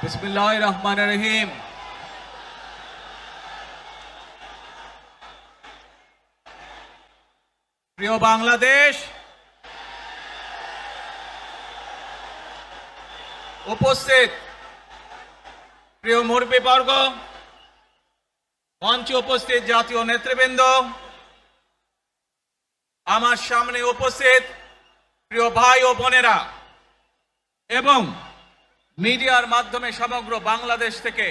বিসমিল্লাহির রহমানির রহিম। প্রিয় বাংলাদেশ, উপস্থিত প্রিয় মুরব্বীবর্গ, মঞ্চে উপস্থিত জাতীয় নেতৃবৃন্দ, আমার সামনে উপস্থিত প্রিয় ভাই ও বোনেরা এবং মিডিয়ার মাধ্যমে সমগ্র বাংলাদেশ থেকে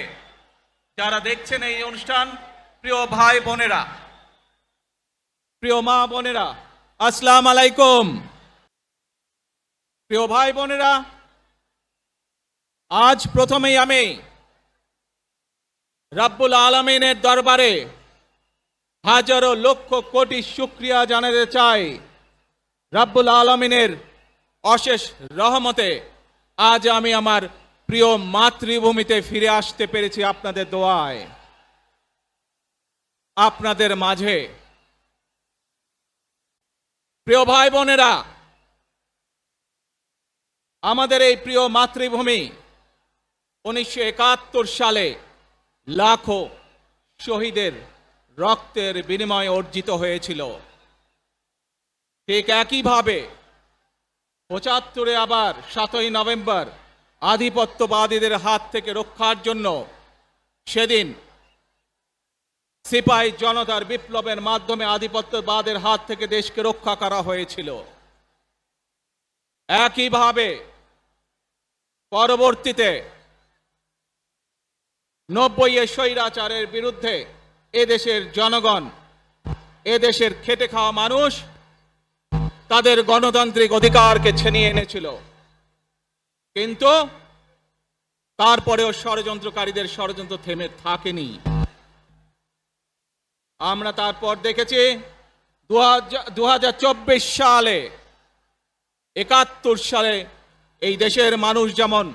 যারা দেখছেন এই অনুষ্ঠান, প্রিয় ভাই বোনেরা, প্রিয় মা বোনেরা, আসসালামু আলাইকুম। প্রিয় ভাই বোনেরা, আজ প্রথমেই আমি রব্বুল আলামিনের দরবারে হাজারো লক্ষ কোটি শুকরিয়া জানাতে চাই। রব্বুল আলামিনের অশেষ রহমতে আজ আমি আমার প্রিয় মাতৃভূমিতে ফিরে আসতে পেরেছি আপনাদের দোয়ায়, আপনাদের মাঝে। প্রিয় ভাই বোনেরা, আমাদের এই প্রিয় মাতৃভূমি 1971 সালে লাখো শহীদের রক্তের বিনিময়ে অর্জিত হয়েছিল। ঠিক একইভাবে 75-এ আবার 7ই নভেম্বর আধিপত্যবাদীদের হাত থেকে রক্ষার জন্য সেদিন সিপাহী জনতার বিপ্লবের মাধ্যমে আধিপত্যবাদের হাত থেকে দেশকে রক্ষা করা হয়েছিল। একইভাবে পরবর্তীতে 90-এ স্বৈরাচারের বিরুদ্ধে এদেশের জনগণ, এদেশের খেটে খাওয়া মানুষ তাদের গণতান্ত্রিক অধিকারকে ছিনিয়ে এনেছিল, কিন্তু তারপরেও ষড়যন্ত্রকারীদের ষড়যন্ত্র থেমে থাকেনি। আমরা তারপর দেখেছি 2024 সালে, 71 সালে এই দেশের মানুষ যেমন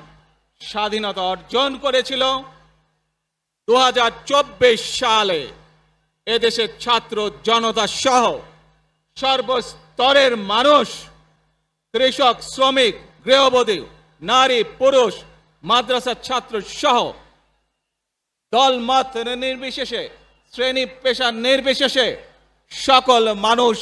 স্বাধীনতা অর্জন করেছিল, 2024 সালে এদেশের ছাত্র জনতা সহ সর্বস্তরের মানুষ, কৃষক, শ্রমিক, গৃহবধূ, নারী, পুরুষ, মাদ্রাসার ছাত্র সহ দলমত নির্বিশেষে, শ্রেণী পেশা নির্বিশেষে সকল মানুষ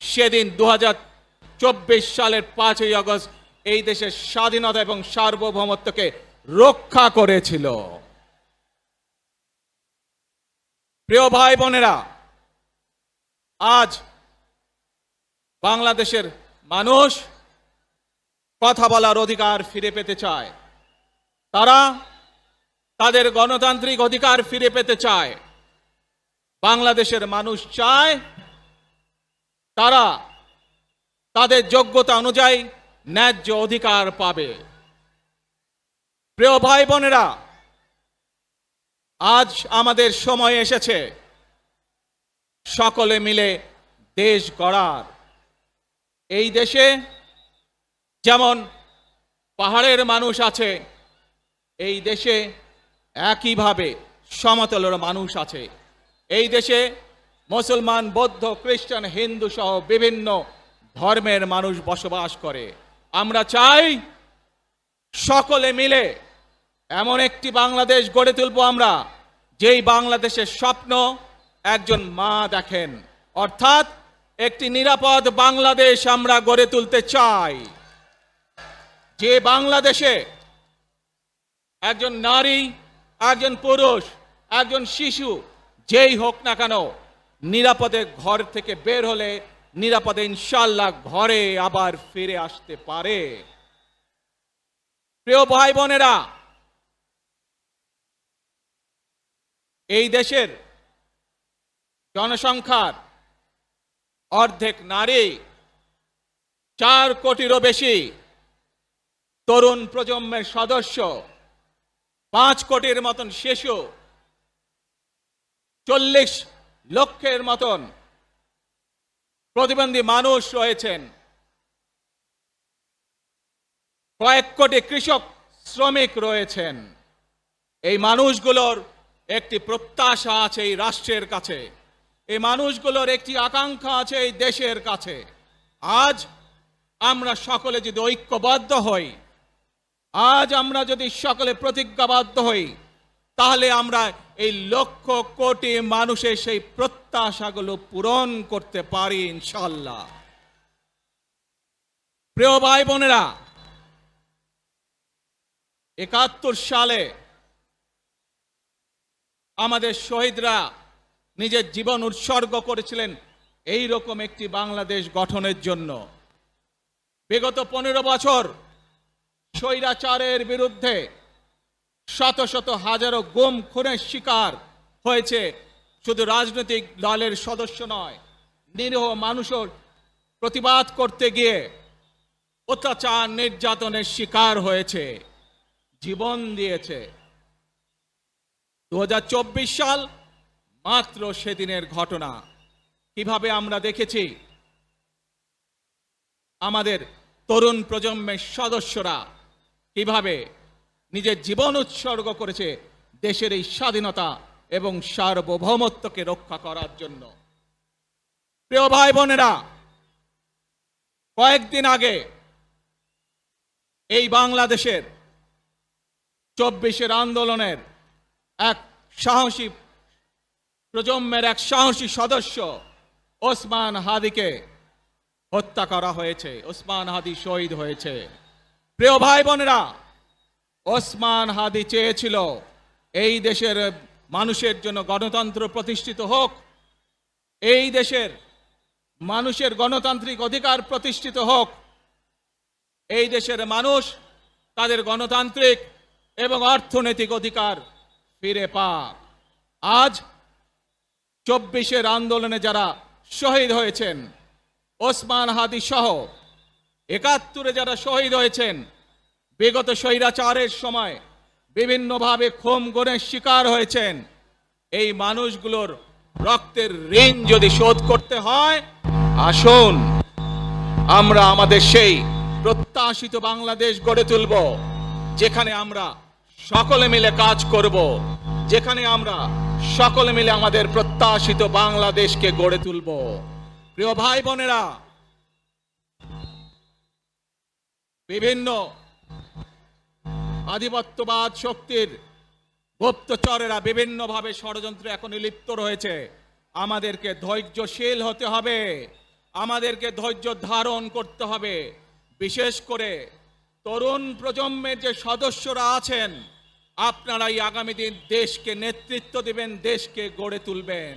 সেদিন 2024 সালের 5ই আগস্ট এই দেশের স্বাধীনতা এবং সার্বভৌমত্বকে রক্ষা করেছিল। প্রিয় ভাই বোনেরা, আজ বাংলাদেশের মানুষ কথা বলার অধিকার ফিরে পেতে চায়, তারা তাদের গণতান্ত্রিক অধিকার ফিরে পেতে চায়। বাংলাদেশের মানুষ চায় তারা তাদের যোগ্যতা অনুযায়ী ন্যায্য অধিকার পাবে। প্রিয় ভাই বোনেরা, আজ আমাদের সময় এসেছে সকলে মিলে দেশ গড়ার। এই দেশে যেমন পাহাড়ের মানুষ আছে, এই দেশে একইভাবে সমতলের মানুষ আছে। এই দেশে মুসলমান, বৌদ্ধ, খ্রিস্টান, হিন্দু সহ বিভিন্ন ধর্মের মানুষ বসবাস করে। আমরা চাই সকলে মিলে এমন একটি বাংলাদেশ গড়ে তুলব আমরা, যেই বাংলাদেশের স্বপ্ন একজন মা দেখেন, অর্থাৎ একটি নিরাপদ বাংলাদেশ আমরা গড়ে তুলতে চাই। যে বাংলাদেশে একজন নারী, একজন পুরুষ, একজন শিশু যেই হোক না কেন, নিরাপদে ঘর থেকে বের হলে নিরাপদে ইনশাআল্লাহ ঘরে আবার ফিরে আসতে পারে। প্রিয় ভাই বোনেরা, এই দেশের জনসংখ্যার অর্ধেক নারী, 4 কোটিরও বেশি তরুণ প্রজন্মের সদস্য, 5 কোটির মতন শিশু, 40 লক্ষের মতন প্রতিবন্ধী মানুষ রয়েছেন, কয়েক কোটি কৃষক, শ্রমিক রয়েছেন। এই মানুষগুলোর একটি প্রত্যাশা আছে এই রাষ্ট্রের কাছে, এই মানুষগুলোর একটি আকাঙ্ক্ষা আছে এই দেশের কাছে। আজ আমরা সকলে যদি ঐক্যবদ্ধ হই, আজ আমরা যদি সকলে প্রতিজ্ঞাবদ্ধ হই, তাহলে আমরা এই লক্ষ কোটি মানুষের সেই প্রত্যাশাগুলো পূরণ করতে পারি ইনশাআল্লাহ। প্রিয় ভাই বোনেরা, ৭১ সালে আমাদের শহীদরা নিজের জীবন উৎসর্গ করেছিলেন এই রকম একটি বাংলাদেশ গঠনের জন্য। বিগত ১৫ বছর স্বৈরাচারের বিরুদ্ধে শত শত হাজারো গুম খুনের শিকার হয়েছে শুধু রাজনৈতিক দলের সদস্য নয়, নিরীহ মানুষের প্রতিবাদ করতে গিয়ে অত্যাচার নির্যাতনের শিকার হয়েছে, জীবন দিয়েছে। ২০২৪ সাল মাত্র সেদিনের ঘটনা। কিভাবে আমরা দেখেছি আমাদের তরুণ প্রজন্মের সদস্যরা কিভাবে নিজের জীবন উৎসর্গ করেছে দেশের এই স্বাধীনতা এবং সার্বভৌমত্বকে রক্ষা করার জন্য। প্রিয় ভাই বোনেরা, কয়েকদিন আগে এই বাংলাদেশের ২৪ আন্দোলনের এক সাহসী প্রজন্মের এক সাহসী সদস্য ওসমান হাদিকে হত্যা করা হয়েছে। ওসমান হাদি শহীদ হয়েছে। প্রিয় ভাই বোনেরা, ওসমান হাদি চেয়েছিল এই দেশের মানুষের জন্য গণতন্ত্র প্রতিষ্ঠিত হোক, এই দেশের মানুষের গণতান্ত্রিক অধিকার প্রতিষ্ঠিত হোক, এই দেশের মানুষ তাদের গণতান্ত্রিক এবং অর্থনৈতিক অধিকার ফিরে পাক। আজ ২৪ আন্দোলনে যারা শহীদ হয়েছেন, ওসমান হাদি সহ ৭১ যারা শহীদ হয়েছেন, বিগত স্বৈরাচারের সময় বিভিন্নভাবে খুন গুমের শিকার হয়েছেন, এই মানুষগুলোর রক্তের ঋণ যদি শোধ করতে হয়, আসুন আমরা আমাদের সেই প্রত্যাশিত বাংলাদেশ গড়ে তুলব, যেখানে আমরা সকলে মিলে কাজ করব, যেখানে আমরা সকলে মিলে আমাদের প্রত্যাশিত বাংলাদেশকে গড়ে তুলব। প্রিয় ভাই বোনেরা, বিভিন্ন আধিপত্যবাদ শক্তির গুপ্তচরেরা বিভিন্নভাবে ষড়যন্ত্রে এখন লিপ্ত রয়েছে। আমাদেরকে ধৈর্যশীল হতে হবে, আমাদেরকে ধৈর্য ধারণ করতে হবে। বিশেষ করে তরুণ প্রজন্মের যে সদস্যরা আছেন, আপনারাই আগামী দিন দেশকে নেতৃত্ব দিবেন, দেশকে গড়ে তুলবেন।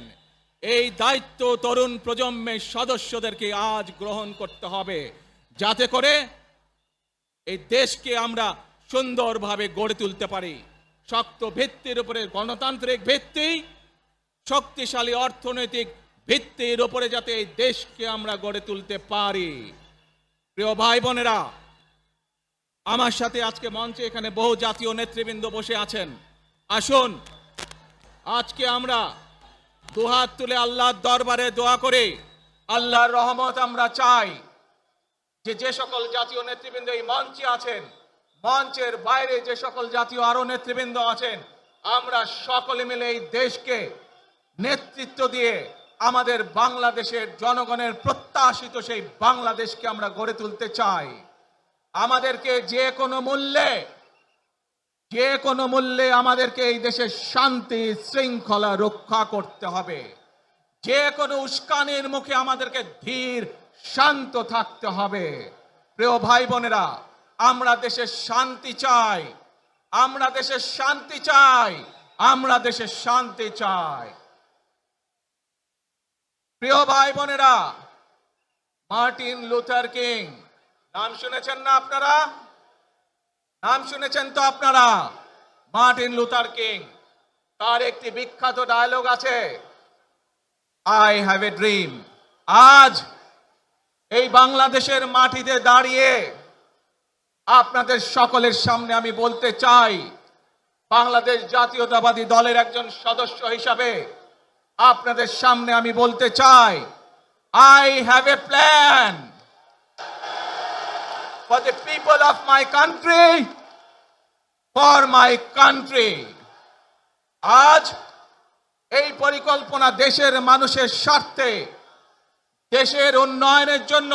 এই দায়িত্ব তরুণ প্রজন্মের সদস্যদেরকে আজ গ্রহণ করতে হবে, যাতে করে এই দেশকে আমরা সুন্দরভাবে গড়ে তুলতে পারি। শক্ত ভিত্তির উপরে, গণতান্ত্রিক ভিত্তি, শক্তিশালী অর্থনৈতিক ভিত্তির উপরে যাতে এই দেশকে আমরা গড়ে তুলতে পারি। প্রিয় ভাই বোনেরা, আমার সাথে আজকে মঞ্চে এখানে বহু জাতীয় নেতৃবৃন্দ বসে আছেন। আসুন আজকে আমরা দুহাত তুলে আল্লাহর দরবারে দোয়া করে আল্লাহর রহমত আমরা চাই। যে সকল জাতীয় নেতৃবৃন্দ এই মঞ্চে আছেন, মঞ্চের বাইরে যে সকল জাতীয় আরো নেতৃবৃন্দ আছেন, আমরা সকলে মিলে এই দেশকে নেতৃত্ব দিয়ে আমাদের বাংলাদেশের জনগণের প্রত্যাশিত সেই বাংলাদেশকে আমরা গড়ে তুলতে চাই। আমাদেরকে যে কোনো মূল্যে আমাদেরকে এই দেশের শান্তি শৃঙ্খলা রক্ষা করতে হবে। যে কোনো উস্কানির মুখে আমাদেরকে ধীর শান্ত থাকতে হবে। প্রিয় ভাই বোনেরা, আমরা দেশের শান্তি চাই, আমরা দেশের শান্তি চাই, আমরা দেশের শান্তি চাই। প্রিয় ভাই বোনেরা, মার্টিন লুথার কিং নাম শুনেছেন না আপনারা? নাম শুনেছেন তো আপনারা? মার্টিন লুথার কিং, তার একটি বিখ্যাত ডায়লগ আছে, আই হ্যাভ এ ড্রিম। আজ এই বাংলাদেশের মাটিতে দাঁড়িয়ে আপনাদের সকলের সামনে আমি বলতে চাই, বাংলাদেশ জাতীয়তাবাদী দলের একজন সদস্য হিসাবে আপনাদের সামনে আমি বলতে চাই, I have a plan for the people of my country, for my country. আজ এই পরিকল্পনা দেশের মানুষের স্বার্থে, দেশের উন্নয়নের জন্য,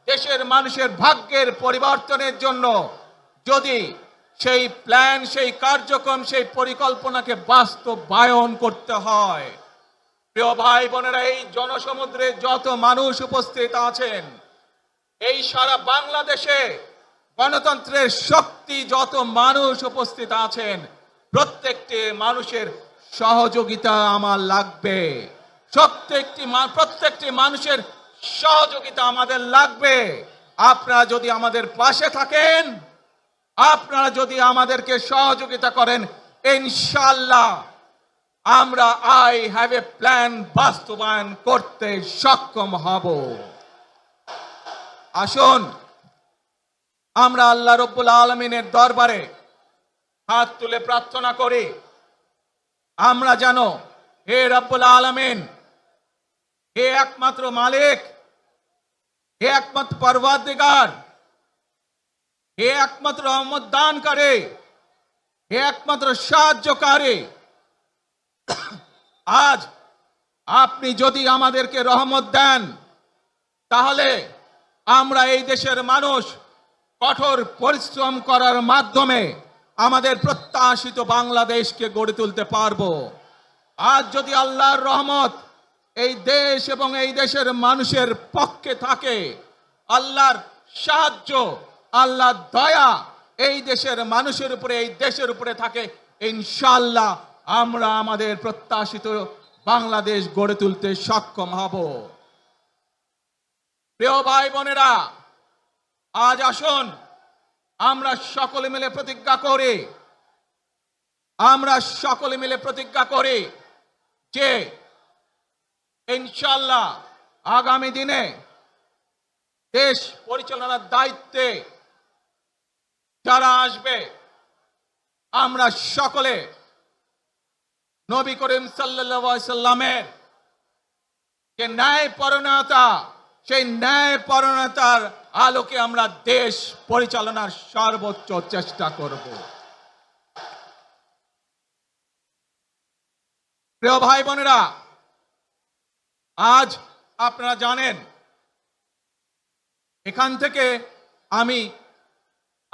দেশের মানুষের ভাগ্যের পরিবর্তনের জন্য যদি সেই প্ল্যান, সেই কার্যক্রম, সেই পরিকল্পনাকে বাস্তবায়ন করতে হয়। প্রিয় ভাই বোনেরা, এই জনসমুদ্রে যত মানুষ উপস্থিত আছেন, এই সারা বাংলাদেশে গণতন্ত্রের শক্তি যত মানুষ উপস্থিত আছেন, প্রত্যেকটি মানুষের সহযোগিতা আমার লাগবে। প্রত্যেকটি মানুষের সহযোগিতা আমাদের লাগবে। আপনারা যদি আমাদের পাশে থাকেন, আপনারা যদি আমাদেরকে সহযোগিতা করেন, ইনশাআল্লাহ আমরা আই হ্যাভ এ প্ল্যান বাস্তবায়ন করতে সক্ষম হব। আসুন আমরা আল্লাহ রাব্বুল আলামিনের দরবারে হাত তুলে প্রার্থনা করি, আমরা জানো হে রব্বুল আলামিন, হে একমাত্র মালিক, হে একমাত্র পরওয়ারদিগার, হে একমাত্র রহমত দানকারী, হে একমাত্র সাহায্যকারী, আজ আপনি যদি আমাদেরকে রহমত দেন, তাহলে আমরা এই দেশের মানুষ কঠোর পরিশ্রম করার মাধ্যমে আমাদের প্রত্যাশিত বাংলাদেশকে গড়ে তুলতে পারবো। আজ যদি আল্লাহর রহমত এই দেশ এবং এই দেশের মানুষের পক্ষে থাকে, আল্লাহর সাহায্য, আল্লাহর দয়া এই দেশের মানুষের উপরে, এই দেশের উপরে থাকে, ইনশাআল্লাহ আমরা আমাদের প্রত্যাশিত বাংলাদেশ গড়ে তুলতে সক্ষম হব। প্রিয় ভাই বোনেরা, আজ আসুন আমরা সকলে মিলে প্রতিজ্ঞা করি, যে ইনশাআল্লাহ আগামী দিনে দেশ পরিচালনার দায়িত্বে যারা আসবে, আমরা সকলে নবী করিম সাল্লাল্লাহু আলাইহি সাল্লামের যে ন্যায়পরায়ণতা, সেই ন্যায়পরায়ণতার আলোকে আমরা দেশ পরিচালনার সর্বোচ্চ চেষ্টা করব। প্রিয় ভাই বোনেরা, আজ আপনারা জানেন এখান থেকে আমি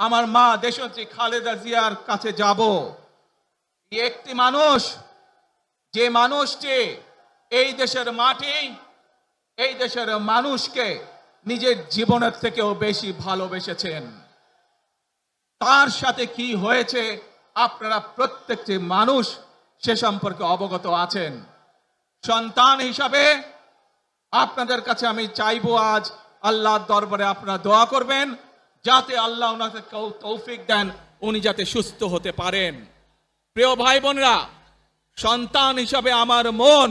আমার মা দেশনেত্রী খালেদা জিয়ার কাছে যাব। একটি মানুষ, যে মানুষটি এই দেশের মাটি, এই দেশের মানুষকে নিজের জীবনের থেকেও বেশি ভালোবেসেছেন, তার সাথে কি হয়েছে আপনারা প্রত্যেকটি মানুষ সে সম্পর্কে অবগত আছেন। সন্তান হিসাবে আপনাদের কাছে আমি চাইবো, আজ আল্লাহর দরবারে আপনারা দোয়া করবেন, যাতে আল্লাহ ওনাকে তৌফিক দেন, উনি যাতে সুস্থ হতে পারেন। প্রিয় ভাই বোনেরা, সন্তান হিসাবে আমার মন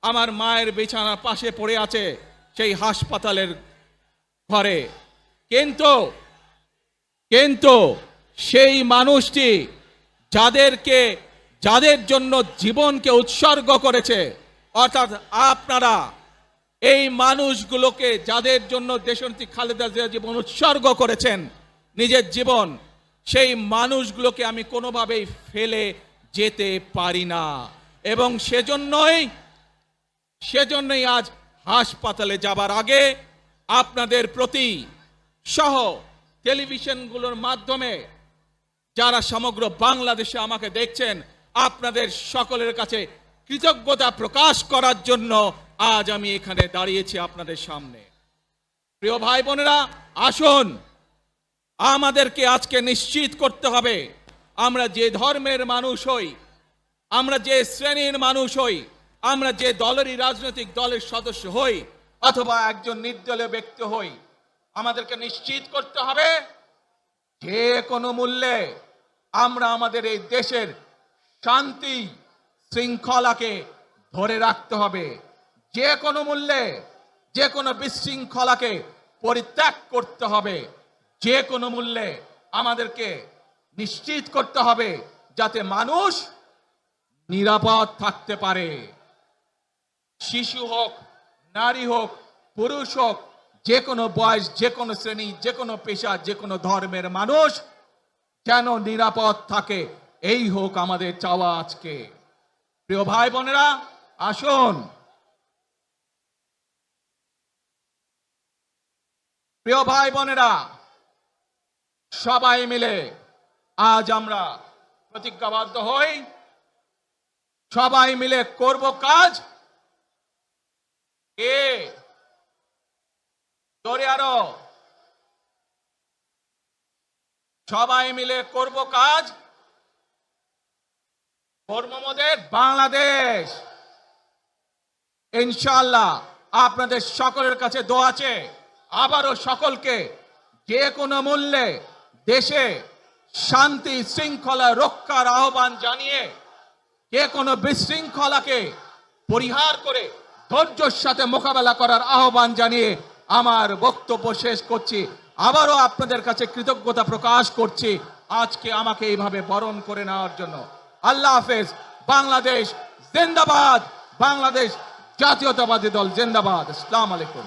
আমার মায়ের বিছানার পাশে পড়ে আছে সেই হাসপাতালের ঘরে, কিন্তু সেই মানুষটি যাদের জন্য জীবনকে উৎসর্গ করেছে, অর্থাৎ আপনারা এই মানুষগুলোকে, যাদের জন্য দেশনেত্রী খালেদা জিয়া জীবন উৎসর্গ করেছেন, নিজের জীবন, সেই মানুষগুলোকে আমি কোনোভাবেই ফেলে যেতে পারি না। এবং সেজন্যই আজ হাসপাতালে যাবার আগে আপনাদের প্রতি সহ টেলিভিশনগুলোর মাধ্যমে যারা সমগ্র বাংলাদেশে আমাকে দেখছেন, আপনাদের সকলের কাছে কৃতজ্ঞতা প্রকাশ করার জন্য আজ আমি এখানে দাঁড়িয়েছি আপনাদের সামনে। প্রিয় ভাই বোনেরা, আসুন আমাদেরকে আজকে নিশ্চিত করতে হবে, আমরা যে ধর্মের মানুষ হই, আমরা যে শ্রেণীর মানুষ হই, আমরা যে দলেরই রাজনৈতিক দলের সদস্য হই অথবা একজন নির্দলীয় ব্যক্তি হই, আমাদেরকে নিশ্চিত করতে হবে যে কোনো মূল্যে আমরা আমাদের এই দেশের শান্তি শৃঙ্খলাকে ধরে রাখতে হবে। যে কোনো মূল্যে যে কোনো বিশৃঙ্খলাকে পরিত্যাগ করতে হবে। যে কোনো মূল্যে আমাদেরকে নিশ্চিত করতে হবে যাতে মানুষ নিরাপদ থাকতে পারে। শিশু হোক, নারী হোক, পুরুষ হোক, যে কোনো বয়স, যে কোনো শ্রেণী, যে কোনো পেশা, যে কোনো ধর্মের মানুষ যেন নিরাপদ থাকে, এই হোক আমাদের চাওয়া আজকে। প্রিয় ভাই বোনেরা, আসুন প্রিয় ভাই বোনেরা, সবাই মিলে আজ আমরা প্রতিজ্ঞাবদ্ধ হই, সবাই মিলে করব কাজ। জোরে আরো, সবাই মিলে করব কাজ, করব মোদের বাংলাদেশ। ইনশাআল্লাহ আপনাদের সকলের কাছে দোয়া আছে, আবারও সকলকে যে কোনো মূল্যে দেশে শান্তি শৃঙ্খলা রক্ষার আহ্বান জানিয়ে যে কোনো বিশৃঙ্খলাকে পরিহার করে ধৈর্যের সাথে মোকাবেলা করার আহ্বান জানিয়ে আমার বক্তব্য শেষ করছি। আবারও আপনাদের কাছে কৃতজ্ঞতা প্রকাশ করছি আজকে আমাকে এইভাবে বরণ করে নেওয়ার জন্য। আল্লাহ হাফেজ। বাংলাদেশ জিন্দাবাদ, বাংলাদেশ জাতীয়তাবাদী দল জিন্দাবাদ। আসসালামু আলাইকুম।